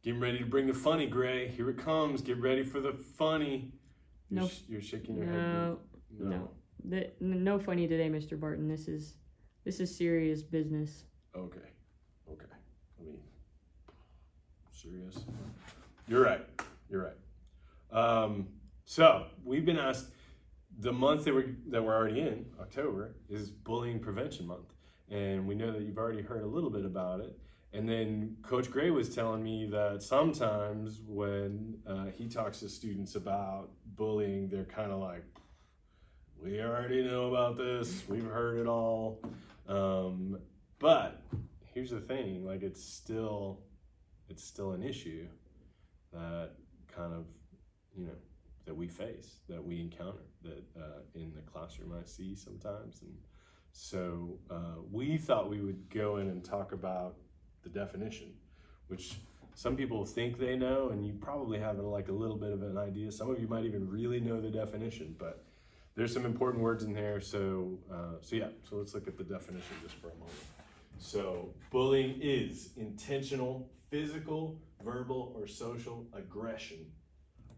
Getting ready to bring the funny, Gray. Here it comes. Get ready for the funny. No. You're shaking your head. No. No funny today, Mr. Barton. This is serious business. Okay. I mean, serious. You're right. So we've been asked. The month that we're already in, October, is Bullying Prevention Month, and we know that you've already heard a little bit about it. And then Coach Gray was telling me that sometimes when he talks to students about bullying, they're kind of like, we already know about this, we've heard it all. But here's the thing, like it's still an issue that kind of, that we face, that we encounter, that in the classroom I see sometimes. And so we thought we would go in and talk about the definition, which some people think they know, and you probably have like a little bit of an idea. Some of you might even really know the definition, but there's some important words in there. So let's look at the definition just for a moment. So bullying is intentional, physical, verbal, or social aggression,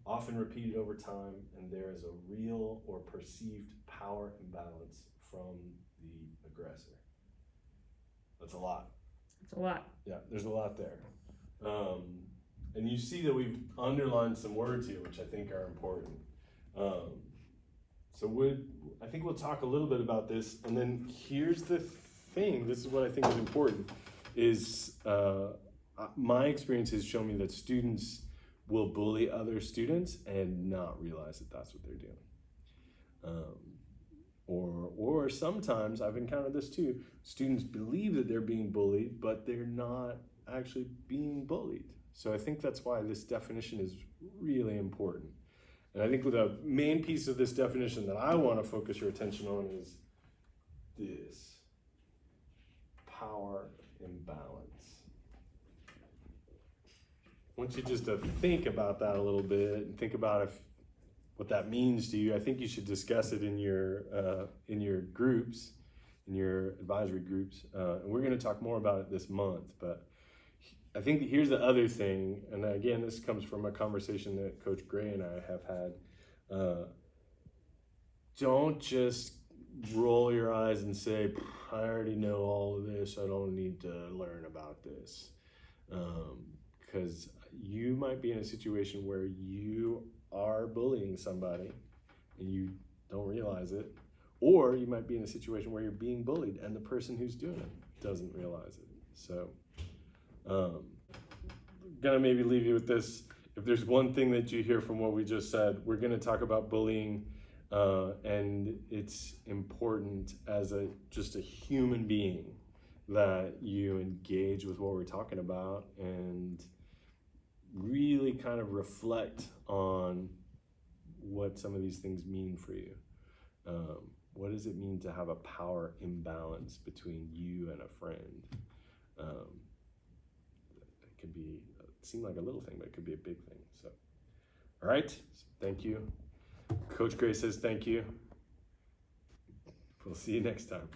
often repeated over time, and there is a real or perceived power imbalance from the aggressor. That's a lot. It's a lot. Yeah, there's a lot there. And you see that we've underlined some words here, which I think are important. I think we'll talk a little bit about this, and then here's the thing, this is what I think is important, is my experience has shown me that students will bully other students and not realize that that's what they're doing. Or sometimes, I've encountered this too, students believe that they're being bullied, but they're not actually being bullied. So I think that's why this definition is really important. And I think the main piece of this definition that I want to focus your attention on is this: power imbalance. I want you just to think about that a little bit and think about what that means to you. I think you should discuss it in your groups, in your advisory groups. And we're going to talk more about it this month. But I think here's the other thing, and again, this comes from a conversation that Coach Gray and I have had. Don't just roll your eyes and say, I already know all of this, I don't need to learn about this. Because you might be in a situation where you are bullying somebody and you don't realize it, or you might be in a situation where you're being bullied and the person who's doing it doesn't realize it. So gonna maybe leave you with this. If there's one thing that you hear from what we just said, we're gonna talk about bullying, and it's important as just a human being that you engage with what we're talking about and really kind of reflect on what some of these things mean for you. What does it mean to have a power imbalance between you and a friend? It could seem like a little thing, but it could be a big thing. So, all right, thank you. Coach Gray says thank you. We'll see you next time.